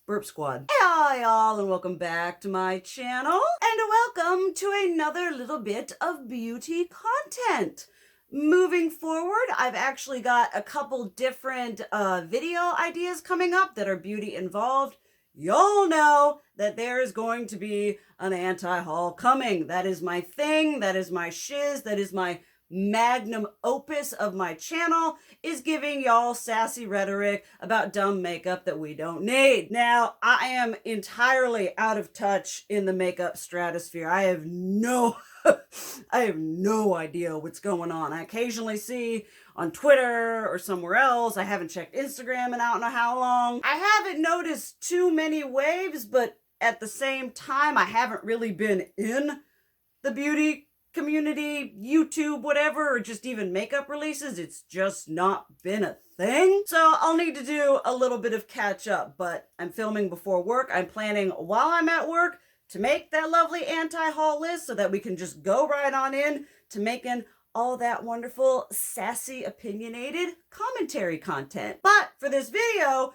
Burp Squad. Hi y'all, and welcome back to my channel, and welcome to another little bit of beauty content. Moving forward, I've actually got a couple different video ideas coming up that are beauty involved. Y'all know that there is going to be an anti-haul coming. That is my thing, that is my shiz, that is my magnum opus of my channel, is giving y'all sassy rhetoric about dumb makeup that we don't need. Now, I am entirely out of touch in the makeup stratosphere. I have no idea what's going on. I occasionally see on Twitter or somewhere else. I haven't checked Instagram in I don't know how long. I haven't noticed too many waves, but at the same time, I haven't really been in the beauty community, YouTube, whatever, or just even makeup releases. It's just not been a thing. So I'll need to do a little bit of catch up, but I'm filming before work. I'm planning while I'm at work to make that lovely anti-haul list so that we can just go right on in to making all that wonderful, sassy, opinionated commentary content. But for this video,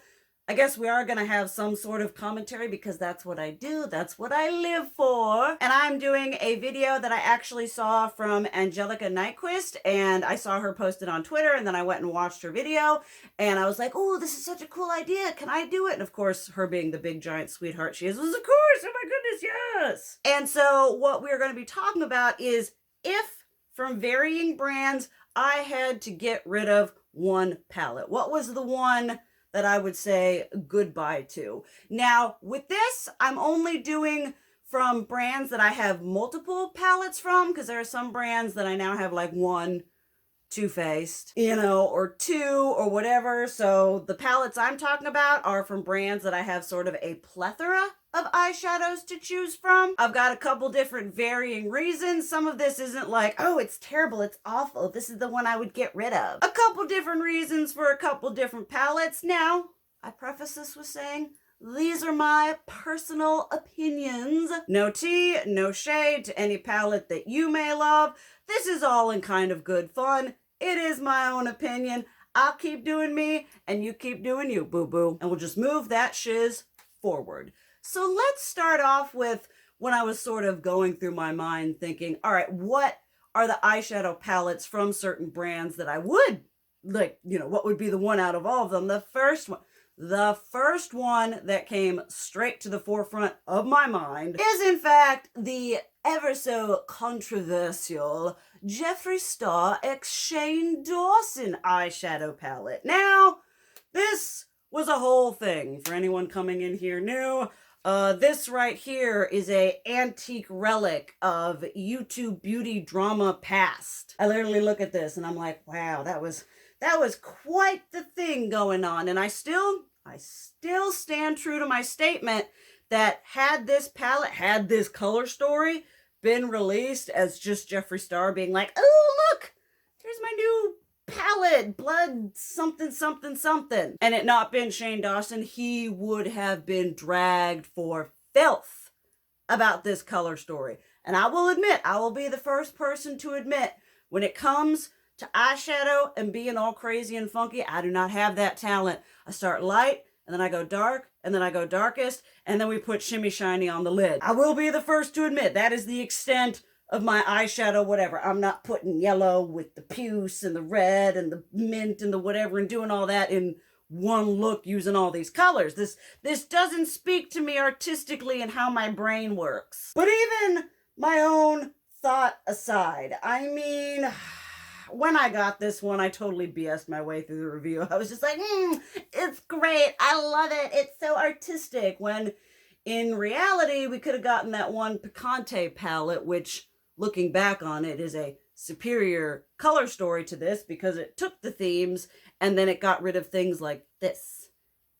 I guess we are going to have some sort of commentary because that's what I do. That's what I live for. And I'm doing a video that I actually saw from Angelica Nyqvist, and I saw her post it on Twitter, and then I went and watched her video, and I was like, oh, this is such a cool idea. Can I do it? And of course, her being the big giant sweetheart she is, was of course, oh my goodness, yes. And so what we're going to be talking about is if from varying brands I had to get rid of one palette, what was the one that I would say goodbye to? Now, with this, I'm only doing from brands that I have multiple palettes from, because there are some brands that I now have like one Too Faced, or two or whatever. So the palettes I'm talking about are from brands that I have sort of a plethora of eyeshadows to choose from. I've got a couple different varying reasons. Some of this isn't like, oh, it's terrible, it's awful, this is the one I would get rid of. A couple different reasons for a couple different palettes. Now, I preface this with saying, these are my personal opinions. No tea, no shade to any palette that you may love. This is all in kind of good fun. It is my own opinion. I'll keep doing me, and you keep doing you, boo-boo. And we'll just move that shiz forward. So let's start off with when I was sort of going through my mind thinking, all right, what are the eyeshadow palettes from certain brands that I would, like, what would be the one out of all of them? The first one that came straight to the forefront of my mind is, in fact, the ever so controversial Jeffree Star x Shane Dawson eyeshadow palette. Now, this was a whole thing for anyone coming in here new. This right here is a antique relic of YouTube beauty drama past. I literally look at this and I'm like, wow, that was quite the thing going on. And I still stand true to my statement that had this palette, had this color story been released as just Jeffree Star being like, oh, look, here's my new palette, blood something something something, and it not been Shane Dawson, he would have been dragged for filth about this color story. And I will admit, I will be the first person to admit, when it comes to eyeshadow and being all crazy and funky, I do not have that talent. I start light, and then I go dark, and then I go darkest, and then we put shimmy shiny on the lid. I will be the first to admit that is the extent of my eyeshadow, whatever. I'm not putting yellow with the puce and the red and the mint and the whatever and doing all that in one look using all these colors. This doesn't speak to me artistically and how my brain works. But even my own thought aside, I mean, when I got this one, I totally BS'd my way through the review. I was just like, it's great, I love it, it's so artistic. When in reality, we could have gotten that one Picante palette, which, looking back on it, is a superior color story to this because it took the themes and then it got rid of things like this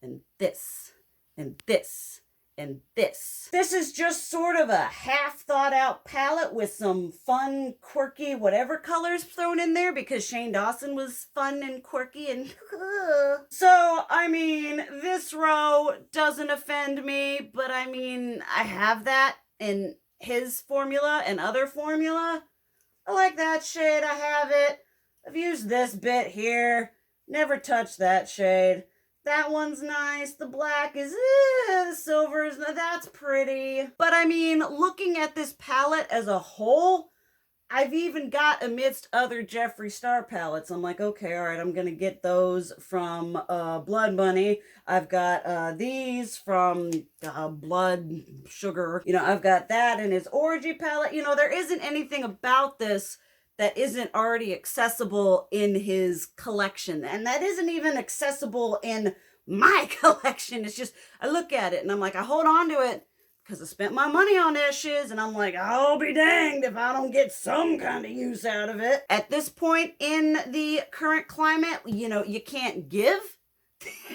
and this and this and this. This is just sort of a half thought out palette with some fun, quirky, whatever colors thrown in there because Shane Dawson was fun and quirky and so, I mean, this row doesn't offend me, but I mean, I have that in his formula and other formula. I like that shade, I have it. I've used this bit here, never touched that shade. That one's nice. The black is, the silver is, that's pretty. But I mean, looking at this palette as a whole, I've even got amidst other Jeffree Star palettes, I'm like, okay, all right, I'm going to get those from Blood Bunny. I've got these from Blood Sugar. You know, I've got that in his Orgy palette. You know, there isn't anything about this that isn't already accessible in his collection. And that isn't even accessible in my collection. It's just, I look at it and I'm like, I hold on to it because I spent my money on that shiz, and I'm like, I'll be danged if I don't get some kind of use out of it. At this point in the current climate, you know, you can't give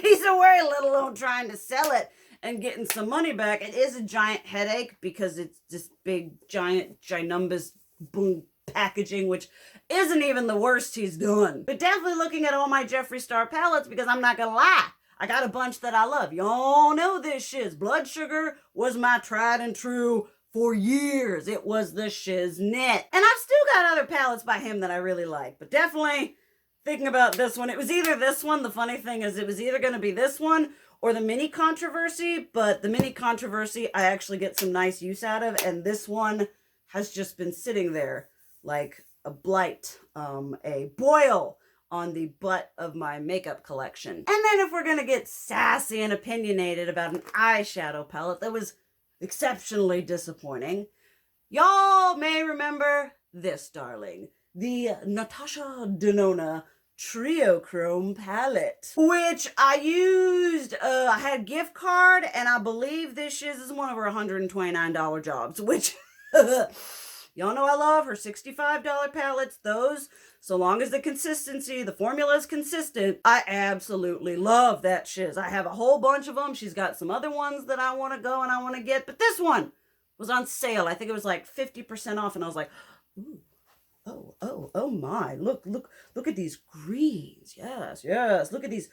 these away, let alone trying to sell it and getting some money back. It is a giant headache because it's this big, giant, ginormous boom packaging, which isn't even the worst he's done. But definitely looking at all my Jeffree Star palettes, because I'm not gonna lie, I got a bunch that I love. Y'all know this shiz. Blood Sugar was my tried and true for years. It was the shiznit. And I've still got other palettes by him that I really like. But definitely thinking about this one. It was either this one. The funny thing is it was either going to be this one or the Mini Controversy. But the Mini Controversy I actually get some nice use out of. And this one has just been sitting there like a blight, a boil on the butt of my makeup collection. And then if we're gonna get sassy and opinionated about an eyeshadow palette that was exceptionally disappointing, y'all may remember this, darling. The Natasha Denona Trio Chrome palette, which I used, I had a gift card, and I believe this shiz is one of her $129 jobs, which y'all know I love her $65 palettes. Those, so long as the consistency, the formula is consistent, I absolutely love that shiz. I have a whole bunch of them. She's got some other ones that I want to go and I want to get, but this one was on sale. I think it was like 50% off, and I was like, ooh, oh my, look at these greens. Yes. Look at these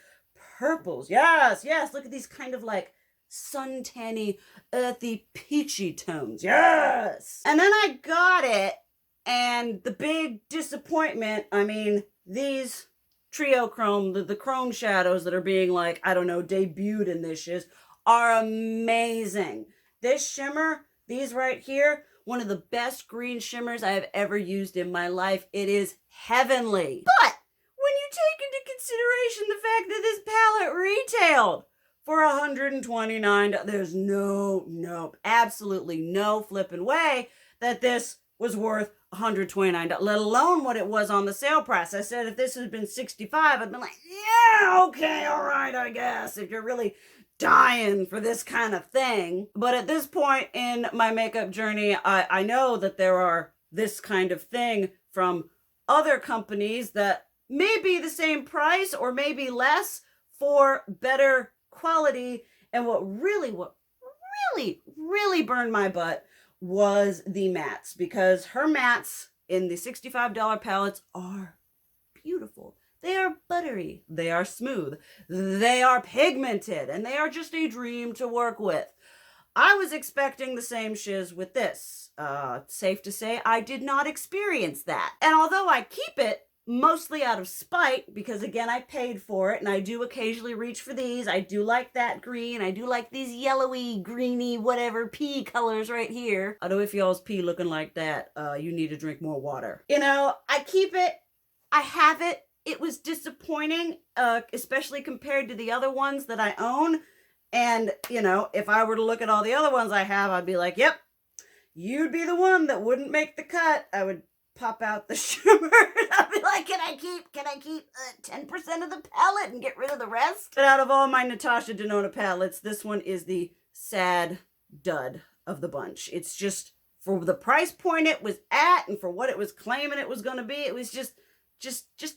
purples. Yes. Look at these kind of like suntanny, earthy, peachy tones. Yes. And then I got it, and the big disappointment, I mean, these trio chrome, the chrome shadows that are being like, I don't know, debuted in this shiz are amazing. This shimmer, these right here, one of the best green shimmers I have ever used in my life. It is heavenly. But when you take into consideration the fact that this palette retailed for $129, there's no, absolutely no flipping way that this was worth $129, let alone what it was on the sale price. I said if this had been $65, I'd been like, yeah, okay, all right, I guess, if you're really dying for this kind of thing. But at this point in my makeup journey, I know that there are this kind of thing from other companies that may be the same price or maybe less for better quality. And what really burned my butt was the mattes, because her mattes in the $65 palettes are beautiful. They are buttery, they are smooth, they are pigmented, and they are just a dream to work with. I was expecting the same shiz with this. Safe to say, I did not experience that. And although I keep it mostly out of spite, because again, I paid for it, and I do occasionally reach for these. I do like that green. I do like these yellowy, greeny, whatever pea colors right here. Although if y'all's pea looking like that, you need to drink more water. You know, I keep it. I have it. It was disappointing, especially compared to the other ones that I own. And, you know, if I were to look at all the other ones I have, I'd be like, yep, you'd be the one that wouldn't make the cut. I would pop out the shimmer. I'd be like, can I keep 10% of the palette and get rid of the rest? But out of all my Natasha Denona palettes, this one is the sad dud of the bunch. It's just, for the price point it was at and for what it was claiming it was going to be, it was just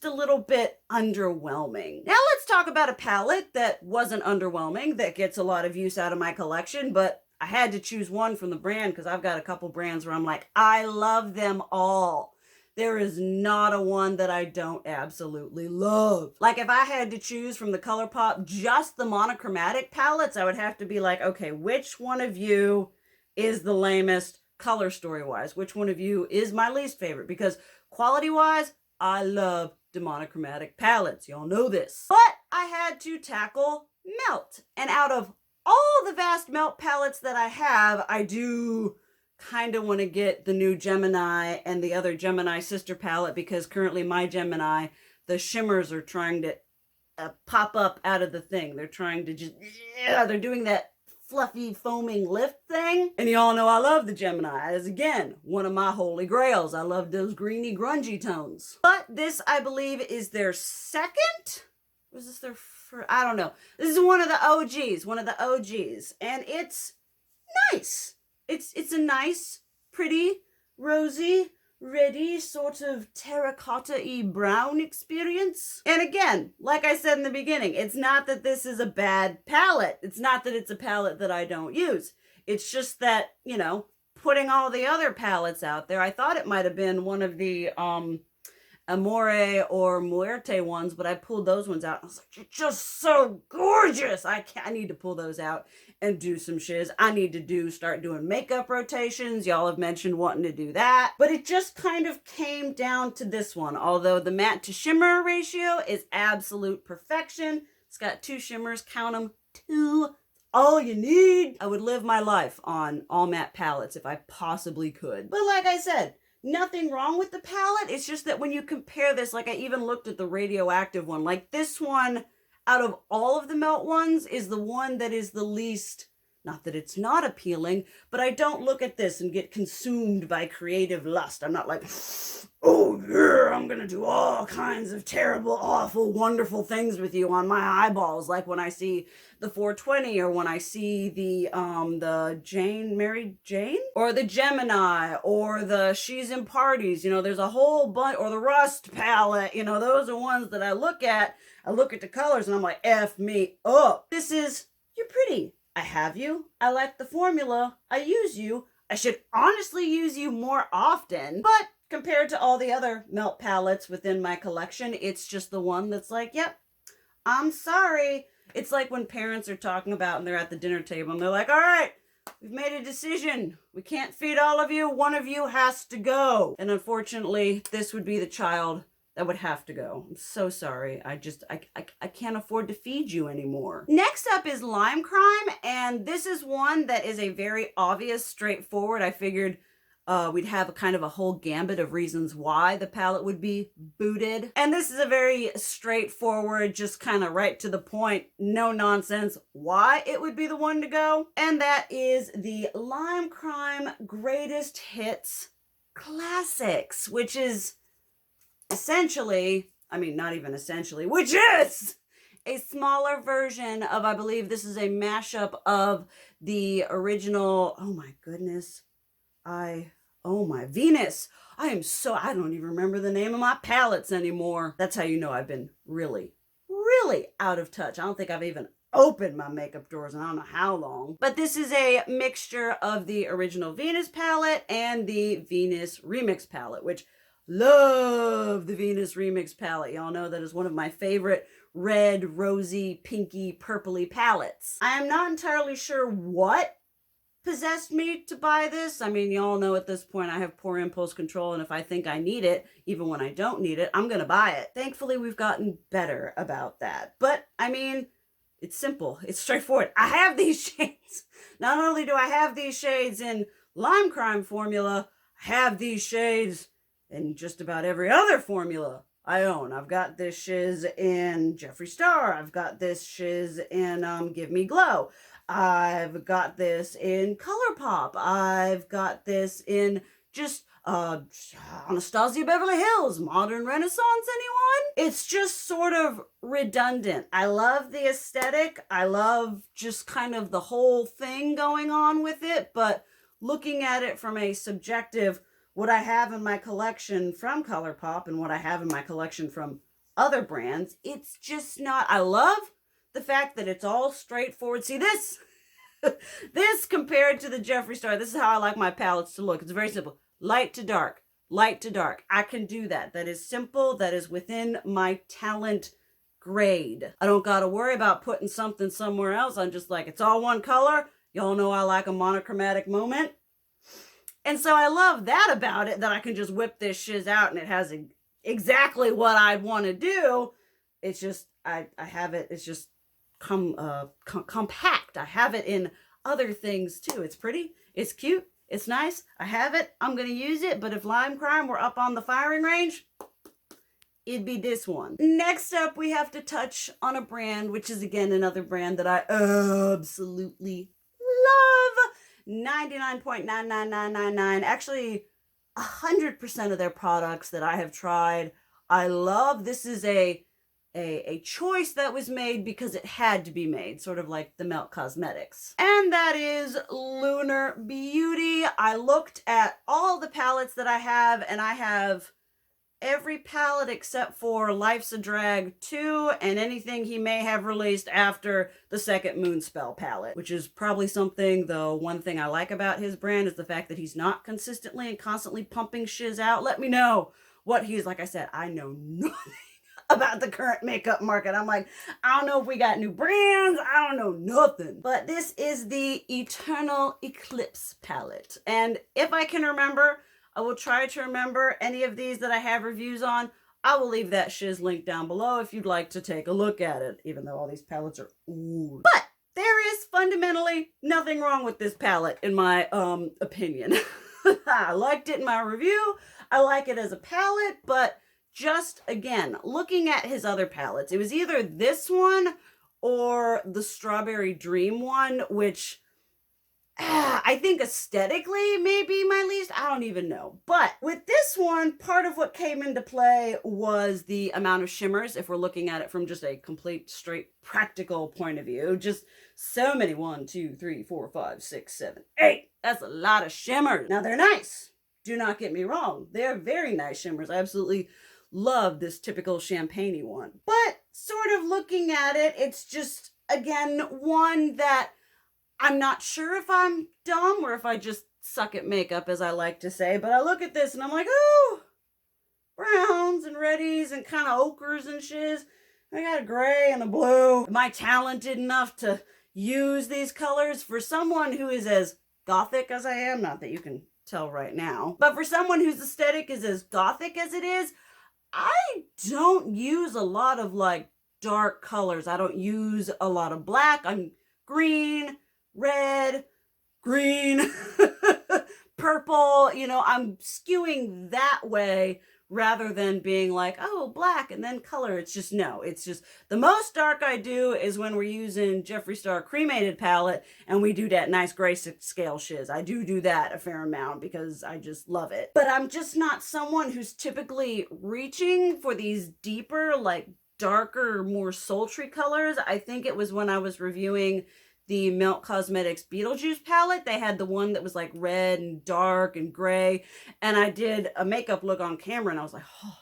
a little bit underwhelming. Now let's talk about a palette that wasn't underwhelming, that gets a lot of use out of my collection, but I had to choose one from the brand because I've got a couple brands where I'm like, I love them all. There is not a one that I don't absolutely love. Like if I had to choose from the Colourpop just the monochromatic palettes, I would have to be like, okay, which one of you is the lamest color story-wise? Which one of you is my least favorite? Because quality-wise, I love the monochromatic palettes. Y'all know this. But I had to tackle melt. And out of all the vast melt palettes that I have, I do kind of want to get the new Gemini and the other Gemini sister palette, because currently my Gemini, the shimmers are trying to pop up out of the thing. They're trying to just, they're doing that fluffy foaming lift thing. And y'all know I love the Gemini. As again, one of my holy grails. I love those greeny grungy tones. But this, I believe, is their second? Was this their first? I don't know. This is one of the OGs. And it's nice. It's a nice, pretty, rosy, ready sort of terracotta-y brown experience. And again, like I said in the beginning, it's not that this is a bad palette. It's not that it's a palette that I don't use. It's just that, you know, putting all the other palettes out there, I thought it might have been one of the Amore or Muerte ones, but I pulled those ones out. I was like, you're just so gorgeous. I need to pull those out and do some shiz. I need to start doing makeup rotations. Y'all have mentioned wanting to do that. But it just kind of came down to this one. Although the matte to shimmer ratio is absolute perfection. It's got 2 shimmers, count them, 2. All you need. I would live my life on all matte palettes if I possibly could. But like I said, nothing wrong with the palette. It's just that when you compare this, like I even looked at the radioactive one, like this one out of all of the melt ones is the one that is the least, not that it's not appealing, but I don't look at this and get consumed by creative lust. I'm not like, oh yeah, I'm gonna do all kinds of terrible, awful, wonderful things with you on my eyeballs, like when I see the 420 or when I see the Mary Jane or the Gemini or the She's in Parties, you know, there's a whole bunch, or the Rust palette, you know, those are ones that I look at the colors and I'm like, F me up. This is, you're pretty. I have you. I like the formula. I use you. I should honestly use you more often, but compared to all the other melt palettes within my collection, it's just the one that's like, yep, I'm sorry. It's like when parents are talking about and they're at the dinner table and they're like, all right, we've made a decision. We can't feed all of you. One of you has to go. And unfortunately, this would be the child that would have to go. I'm so sorry. I can't afford to feed you anymore. Next up is Lime Crime. And this is one that is a very obvious, straightforward. I figured we'd have a kind of a whole gambit of reasons why the palette would be booted. And this is a very straightforward, just kind of right to the point, no nonsense, why it would be the one to go. And that is the Lime Crime Greatest Hits Classics, which is essentially, I mean, not even essentially, which is a smaller version of, I believe this is a mashup of the original, oh my goodness, Venus. I don't even remember the name of my palettes anymore. That's how you know I've been really, really out of touch. I don't think I've even opened my makeup drawers in I don't know how long. But this is a mixture of the original Venus palette and the Venus Remix palette, which love the Venus Remix palette. Y'all know that is one of my favorite red, rosy, pinky, purpley palettes. I am not entirely sure what possessed me to buy this. I mean, y'all know at this point I have poor impulse control, and if I think I need it, even when I don't need it, I'm gonna buy it. Thankfully, we've gotten better about that. But, I mean, it's simple. It's straightforward. I have these shades. Not only do I have these shades in Lime Crime formula, I have these shades in just about every other formula I own. I've got this shiz in Jeffree Star. I've got this shiz in Give Me Glow. I've got this in Colourpop. I've got this in just Anastasia Beverly Hills. Modern Renaissance, anyone? It's just sort of redundant. I love the aesthetic. I love just kind of the whole thing going on with it, but looking at it from a subjective, what I have in my collection from Colourpop and what I have in my collection from other brands, it's just not, I love the fact that it's all straightforward. See this? This compared to the Jeffree Star, this is how I like my palettes to look. It's very simple. Light to dark. Light to dark. I can do that. That is simple. That is within my talent grade. I don't got to worry about putting something somewhere else. I'm just like, it's all one color. Y'all know I like a monochromatic moment. And so I love that about it, that I can just whip this shiz out and it has exactly what I'd want to do. It's just, I have it. It's just compact. I have it in other things too. It's pretty. It's cute. It's nice. I have it. I'm going to use it. But if Lime Crime were up on the firing range, it'd be this one. Next up, we have to touch on a brand, which is again another brand that I absolutely love. 99.99999. Actually, 100% of their products that I have tried, I love. This is a choice that was made because it had to be made, sort of like the Melt Cosmetics. And that is Lunar Beauty. I looked at all the palettes that I have, and I have every palette except for Life's a Drag 2 and anything he may have released after the second Moonspell palette, which is probably something, though one thing I like about his brand is the fact that he's not consistently and constantly pumping shiz out. Let me know what he's, like I said, I know nothing about the current makeup market. I'm like, I don't know if we got new brands. I don't know nothing. But this is the Eternal Eclipse palette. And if I can remember, I will try to remember any of these that I have reviews on. I will leave that shiz link down below if you'd like to take a look at it, even though all these palettes are ooh. But there is fundamentally nothing wrong with this palette, in my opinion. I liked it in my review. I like it as a palette, but just, again, looking at his other palettes, it was either this one or the Strawberry Dream one, which I think aesthetically may be my least. I don't even know. But with this one, part of what came into play was the amount of shimmers, if we're looking at it from just a complete, straight, practical point of view. Just so many. 1, 2, 3, 4, 5, 6, 7, 8. That's a lot of shimmers. Now, they're nice. Do not get me wrong. They're very nice shimmers. I absolutely love this typical champagne-y one. But sort of looking at it, it's just, again, one that I'm not sure if I'm dumb or if I just suck at makeup, as I like to say, but I look at this and I'm like, oh, browns and reddies and kind of ochres and shiz. I got a gray and a blue. Am I talented enough to use these colors? For someone who is as gothic as I am, not that you can tell right now, but for someone whose aesthetic is as gothic as it is, I don't use a lot of like dark colors. I don't use a lot of black. I'm green, red, green, purple, you know, I'm skewing that way rather than being like, oh, black and then color. It's just, no, it's just the most dark I do is when we're using Jeffree Star cremated palette and we do that nice grayscale shiz. I do that a fair amount because I just love it. But I'm just not someone who's typically reaching for these deeper, like darker, more sultry colors. I think it was when I was reviewing the Melt Cosmetics Beetlejuice palette. They had the one that was like red and dark and gray. And I did a makeup look on camera and I was like, oh,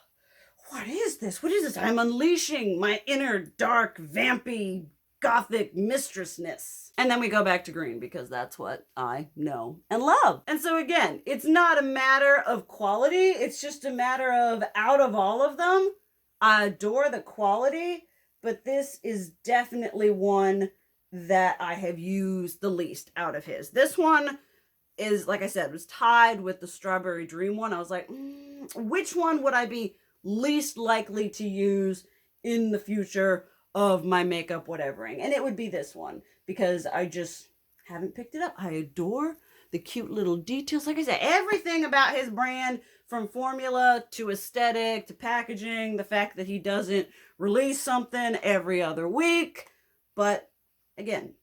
what is this? What is this? I'm unleashing my inner dark, vampy, gothic mistressness. And then we go back to green because that's what I know and love. And so again, it's not a matter of quality. It's just a matter of, out of all of them, I adore the quality, but this is definitely one that I have used the least out of his. This one is, like I said, was tied with the Strawberry Dream one. I was like, which one would I be least likely to use in the future of my makeup whatevering? And it would be this one because I just haven't picked it up. I adore the cute little details. Like I said, everything about his brand, from formula to aesthetic to packaging, the fact that he doesn't release something every other week. But again,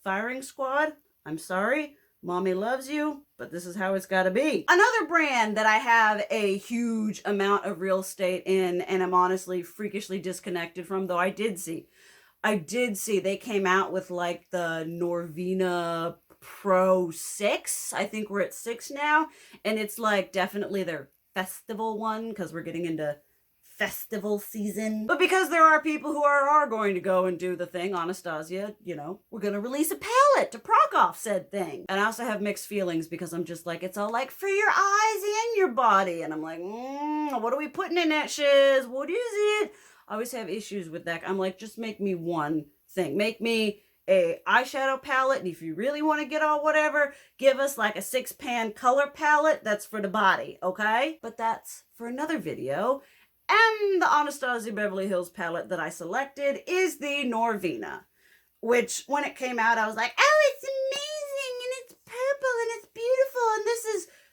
firing squad, I'm sorry, mommy loves you, but this is how it's got to be. Another brand that I have a huge amount of real estate in and I'm honestly freakishly disconnected from, though I did see they came out with like the Norvina Pro 6. I think we're at 6 now, and it's like definitely their festival one because we're getting into festival season. But because there are people who are going to go and do the thing, Anastasia, you know, we're going to release a palette to prop off said thing. And I also have mixed feelings because I'm just like, it's all like for your eyes and your body. And I'm like, what are we putting in that shiz? What is it? I always have issues with that. I'm like, just make me one thing. Make me a eyeshadow palette. And if you really want to get all whatever, give us like a 6-pan color palette. That's for the body, okay? But that's for another video. And the Anastasia Beverly Hills palette that I selected is the Norvina, which when it came out, I was like, oh, it's amazing, and it's purple, and it's beautiful, and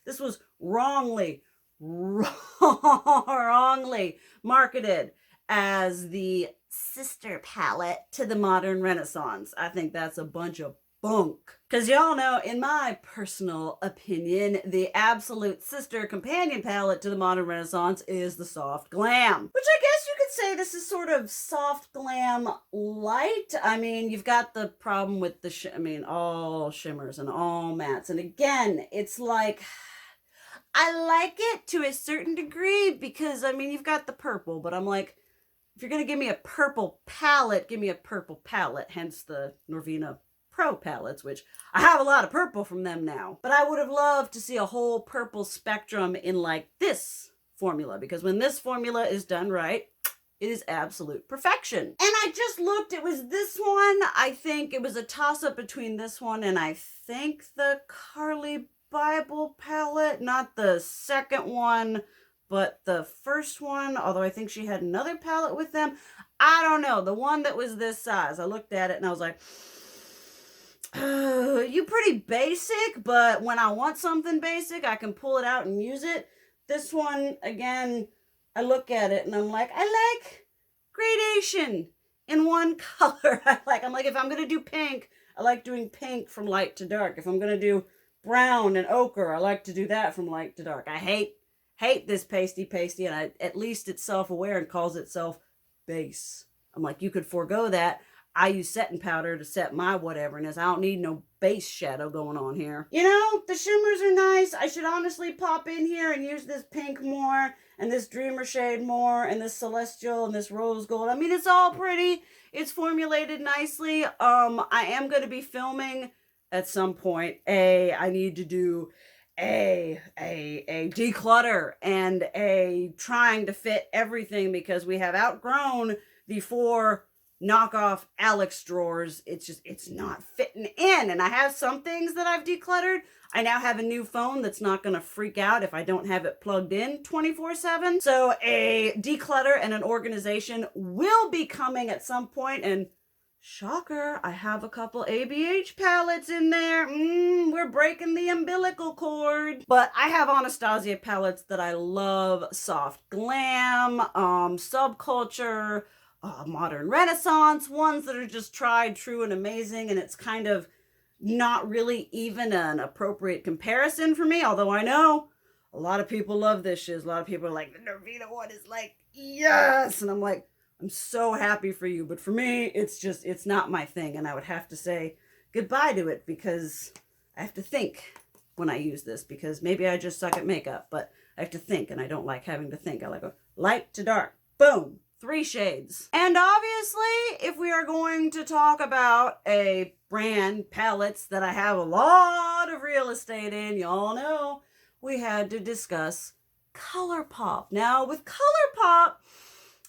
this was wrongly marketed as the sister palette to the Modern Renaissance. I think that's a bunch of bunk. Because y'all know, in my personal opinion, the absolute sister companion palette to the Modern Renaissance is the Soft Glam. Which I guess you could say this is sort of Soft Glam light. I mean, you've got the problem with the, all shimmers and all mattes. And again, it's like, I like it to a certain degree because, you've got the purple, but I'm like, if you're going to give me a purple palette, give me a purple palette, hence the Norvina Pro palettes, which I have a lot of purple from them now. But I would have loved to see a whole purple spectrum in like this formula, because when this formula is done right, it is absolute perfection. And I just looked, it was this one. I think it was a toss-up between this one and I think the Carly Bible palette, not the second one, but the first one, although I think she had another palette with them. I don't know, the one that was this size. I looked at it and I was like, you pretty basic, but when I want something basic, I can pull it out and use it. This one, again, I look at it and I'm like, I like gradation in one color. I'm like, if I'm going to do pink, I like doing pink from light to dark. If I'm going to do brown and ochre, I like to do that from light to dark. I hate this pasty, and at least it's self-aware and calls itself base. I'm like, you could forego that. I use setting powder to set my whateverness. I don't need no base shadow going on here. You know, the shimmers are nice. I should honestly pop in here and use this pink more, and this dreamer shade more, and this celestial, and this rose gold. It's all pretty. It's formulated nicely. I am going to be filming at some point. I need to do a declutter and a trying to fit everything, because we have outgrown the 4 knockoff Alex drawers. It's not fitting in. And I have some things that I've decluttered. I now have a new phone that's not going to freak out if I don't have it plugged in 24/7. So a declutter and an organization will be coming at some point, and shocker, I have a couple ABH palettes in there. We're breaking the umbilical cord. But I have Anastasia palettes that I love. Soft Glam, Subculture, Modern Renaissance, ones that are just tried, true, and amazing. And it's kind of not really even an appropriate comparison for me. Although I know a lot of people love this shiz. A lot of people are like, the Norvina one is like, yes. And I'm like, I'm so happy for you, but for me, it's not my thing, and I would have to say goodbye to it, because I have to think when I use this, because maybe I just suck at makeup, but I have to think, and I don't like having to think. I like a light to dark, boom, 3 shades. And obviously, if we are going to talk about a brand, palettes that I have a lot of real estate in, y'all know, we had to discuss Colourpop. Now, with Colourpop,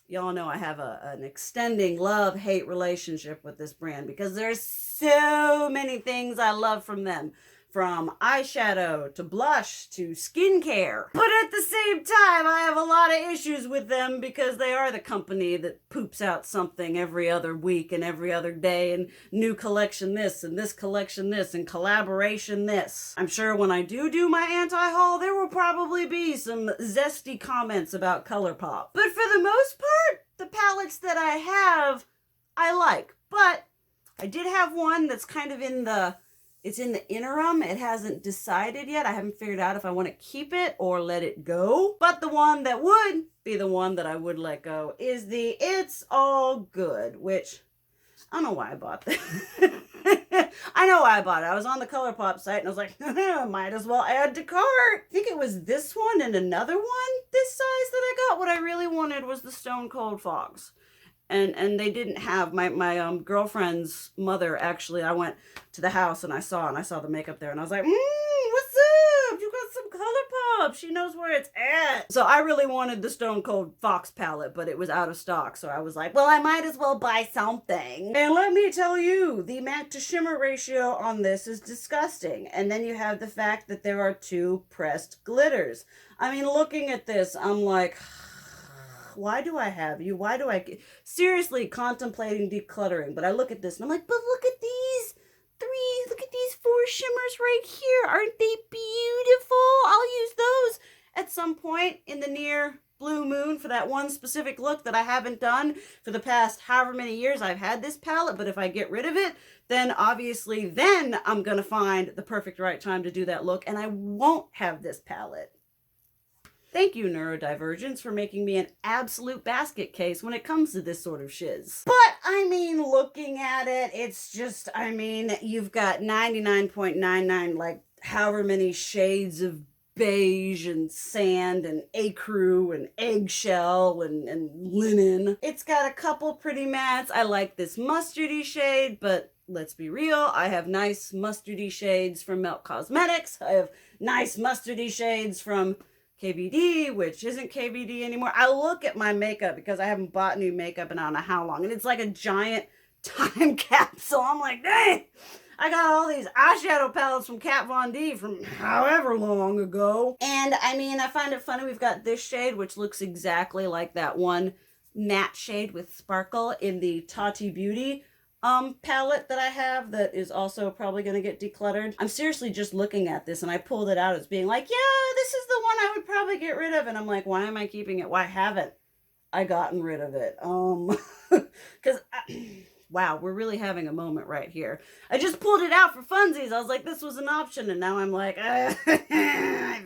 y'all know I have an extending love-hate relationship with this brand, because there's so many things I love from them. From eyeshadow to blush to skincare. But at the same time, I have a lot of issues with them, because they are the company that poops out something every other week and every other day, and new collection this and this collection this and collaboration this. I'm sure when I do my anti-haul, there will probably be some zesty comments about Colourpop. But for the most part, the palettes that I have, I like. But I did have one that's kind of in the interim. It hasn't decided yet. I haven't figured out if I want to keep it or let it go. But the one that would be the one that I would let go is the It's All Good, which I don't know why I bought that. I know why I bought it. I was on the Colourpop site and I was like, might as well add to cart. I think it was this one and another one this size that I got. What I really wanted was the Stone Cold Fox. And they didn't have, my girlfriend's mother, actually, I went to the house and I saw the makeup there, and I was like, what's up? You got some Colourpop. She knows where it's at. So I really wanted the Stone Cold Fox palette, but it was out of stock. So I was like, well, I might as well buy something. And let me tell you, the matte to shimmer ratio on this is disgusting. And then you have the fact that there are 2 pressed glitters. Looking at this, I'm like, why do I have you? Why do I seriously contemplating decluttering? But I look at this and I'm like, but look at these look at these 4 shimmers right here. Aren't they beautiful? I'll use those at some point in the near blue moon for that one specific look that I haven't done for the past however many years I've had this palette. But if I get rid of it, then obviously then I'm gonna find the perfect right time to do that look, and I won't have this palette. Thank you, Neurodivergence, for making me an absolute basket case when it comes to this sort of shiz. But, I mean, looking at it, it's just, I mean, you've got 99.99, like, however many shades of beige and sand and ecru and eggshell and linen. It's got a couple pretty mattes. I like this mustardy shade, but let's be real, I have nice mustardy shades from Melt Cosmetics. I have nice mustardy shades from KVD, which isn't KVD anymore. I look at my makeup because I haven't bought new makeup in I don't know how long, and it's like a giant time capsule. I'm like, dang, I got all these eyeshadow palettes from Kat Von D from however long ago. And I mean, I find it funny, we've got this shade, which looks exactly like that one matte shade with sparkle in the Tati Beauty palette that I have that is also probably going to get decluttered. I'm seriously just looking at this and I pulled it out as being like, yeah, this is the one I would probably get rid of. And I'm like, why am I keeping it? Why haven't I gotten rid of it? Because wow, we're really having a moment right here. I just pulled it out for funsies. I was like, this was an option. And now I'm like, I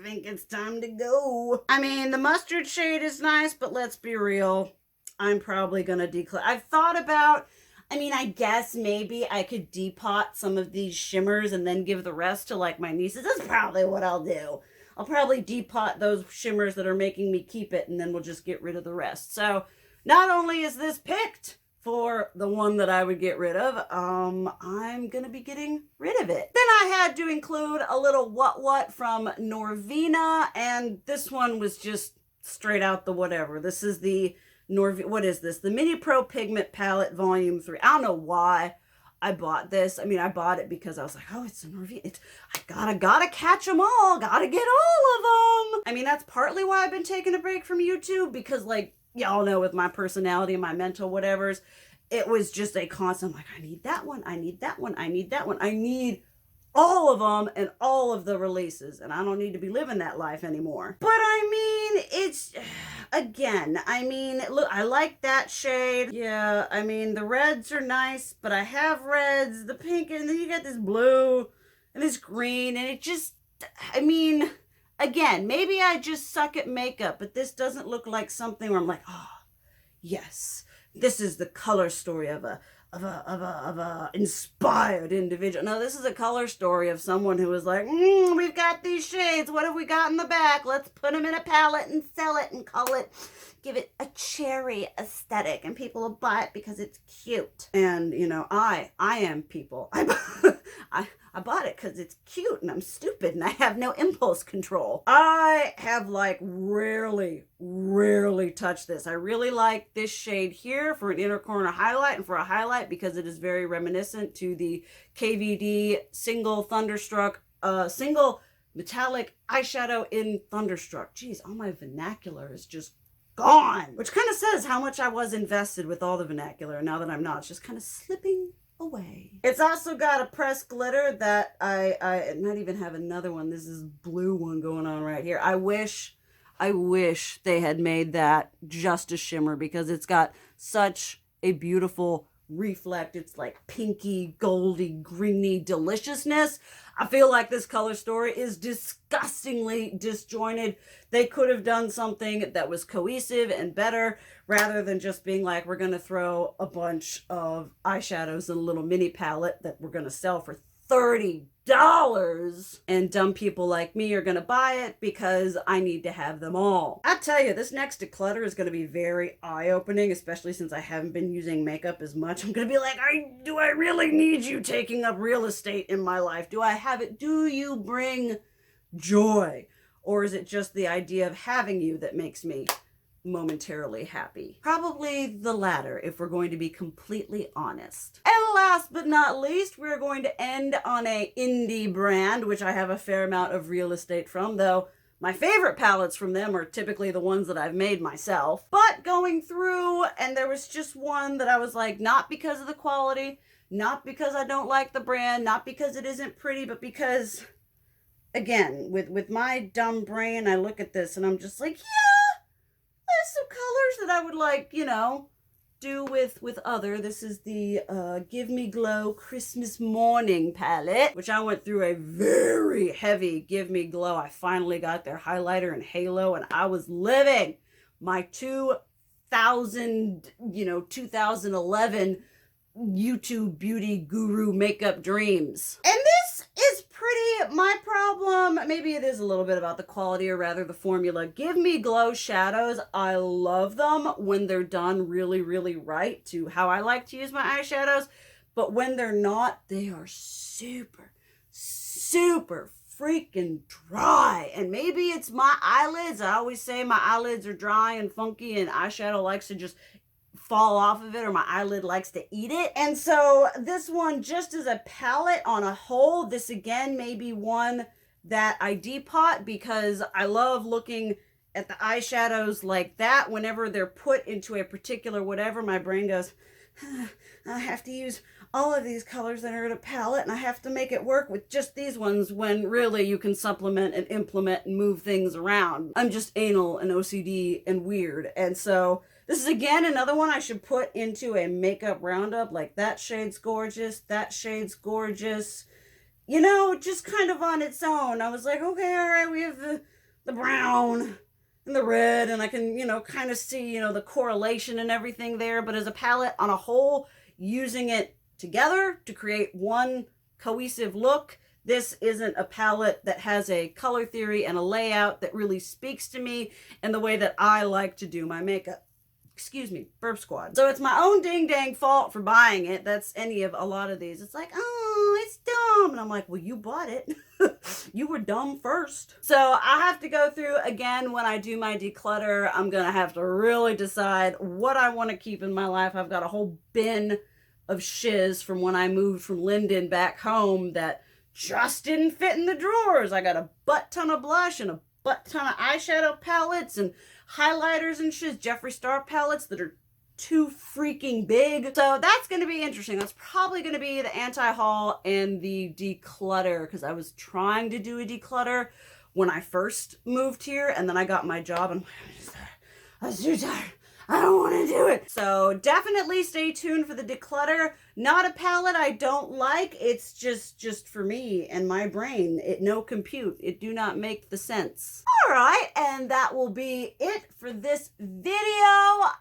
think it's time to go. I mean, the mustard shade is nice, but let's be real. I'm probably going to declutter. I've thought about, I mean, I guess maybe I could depot some of these shimmers and then give the rest to like my nieces. That's probably what I'll do. I'll probably depot those shimmers that are making me keep it, and then we'll just get rid of the rest. So not only is this picked for the one that I would get rid of, I'm gonna be getting rid of it. Then I had to include a little what from Norvina, and this one was just straight out the whatever. This is the what is this? The Mini Pro Pigment Palette Volume 3. I don't know why I bought this. I mean, I bought it because I was like, oh, it's a Norvina. I gotta catch them all. Gotta get all of them. I mean, that's partly why I've been taking a break from YouTube, because like, y'all know with my personality and my mental whatevers, it was just a constant, like, I need that one. I need that one. I need that one. I need all of them and all of the releases, and I don't need to be living that life anymore. But I mean, it's, again, I mean, look, I like that shade. Yeah, I mean, the reds are nice, but I have reds, the pink, and then you got this blue and this green, and it just, I mean, again, maybe I just suck at makeup, but this doesn't look like something where I'm like, oh, yes, this is the color story of a inspired individual. No, this is a color story of someone who was like, we've got these shades. What have we got in the back? Let's put them in a palette and sell it and call it, give it a cherry aesthetic, and people will buy it because it's cute. And, you know, I am people. I bought it because it's cute and I'm stupid and I have no impulse control. I have like rarely touched this. I really like this shade here for an inner corner highlight and for a highlight because it is very reminiscent to the KVD single Thunderstruck, single metallic eyeshadow in Thunderstruck. Jeez, all my vernacular is just gone. Which kind of says how much I was invested with all the vernacular, and now that I'm not, it's just kind of slipping away. It's also got a pressed glitter that I might even have another one. This is blue one going on right here. I wish they had made that just a shimmer because it's got such a beautiful reflect. It's like pinky, goldy, greeny deliciousness. I feel like this color story is disgustingly disjointed. They could have done something that was cohesive and better rather than just being like, we're going to throw a bunch of eyeshadows in a little mini palette that we're going to sell for $30. And dumb people like me are going to buy it because I need to have them all. I tell you, this next declutter is going to be very eye-opening, especially since I haven't been using makeup as much. I'm going to be like, do I really need you taking up real estate in my life? Do I have it? Do you bring joy? Or is it just the idea of having you that makes me momentarily happy? Probably the latter, if we're going to be completely honest. And last but not least, we're going to end on a indie brand, which I have a fair amount of real estate from, though My favorite palettes from them are typically the ones that I've made myself. But going through, and there was just one that I was like, not because of the quality, not because I don't like the brand, not because it isn't pretty, but because, again, with my dumb brain, I look at this and I'm just like, yeah, there's some colors that I would like, you know, do with other. This is the Give Me Glow Christmas Morning palette, which I went through a very heavy Give Me Glow. I finally got their highlighter and halo, and I was living my 2011 YouTube beauty guru makeup dreams. And this is pretty, my problem, maybe it is a little bit about the quality, or rather the formula. Give Me Glow shadows, I love them when they're done really, really right to how I like to use my eyeshadows. But when they're not, they are super, super freaking dry. And maybe it's my eyelids. I always say my eyelids are dry and funky, and eyeshadow likes to just fall off of it, or my eyelid likes to eat it. And so this one, just as a palette on a whole, this again may be one that I depot, because I love looking at the eyeshadows like that. Whenever they're put into a particular whatever, my brain goes, I have to use all of these colors that are in a palette, and I have to make it work with just these ones, when really you can supplement and implement and move things around. I'm just anal and OCD and weird. And so this is, again, another one I should put into a makeup roundup. Like, that shade's gorgeous, that shade's gorgeous. You know, just kind of on its own. I was like, okay, all right, we have the brown and the red, and I can, you know, kind of see, you know, the correlation and everything there. But as a palette on a whole, using it together to create one cohesive look, this isn't a palette that has a color theory and a layout that really speaks to me and the way that I like to do my makeup. Excuse me, burp squad. So it's my own ding dang fault for buying it. That's any of a lot of these. It's like, oh, it's dumb. And I'm like, well, you bought it. You were dumb first. So I have to go through, again, when I do my declutter, I'm going to have to really decide what I want to keep in my life. I've got a whole bin of shiz from when I moved from Linden back home that just didn't fit in the drawers. I got a butt ton of blush and a butt ton of eyeshadow palettes and highlighters and shiz, Jeffree Star palettes that are too freaking big. So that's going to be interesting. That's probably going to be the anti-haul and the declutter, because I was trying to do a declutter when I first moved here, and then I got my job and I was too tired. I don't want to do it. So definitely stay tuned for the declutter. Not a palette I don't like. It's just for me and my brain. It no compute. It do not make the sense. All right, and that will be it for this video.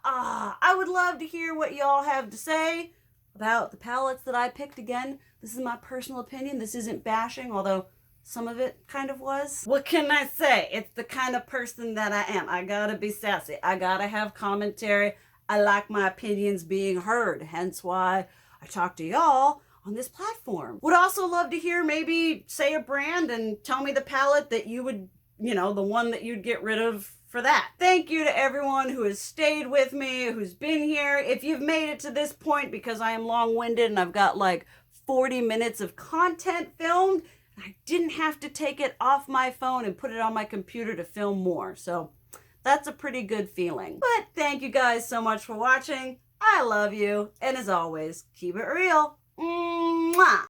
I would love to hear what y'all have to say about the palettes that I picked. Again, this is my personal opinion. This isn't bashing, although some of it kind of was. What can I say? It's the kind of person that I am. I gotta be sassy. I gotta have commentary. I like my opinions being heard. Hence why I talk to y'all on this platform. Would also love to hear, maybe say a brand and tell me the palette that you would, you know, the one that you'd get rid of for that. Thank you to everyone who has stayed with me, who's been here. If you've made it to this point, because I am long-winded and I've got like 40 minutes of content filmed, I didn't have to take it off my phone and put it on my computer to film more. So that's a pretty good feeling. But thank you guys so much for watching. I love you. And as always, keep it real. Mwah!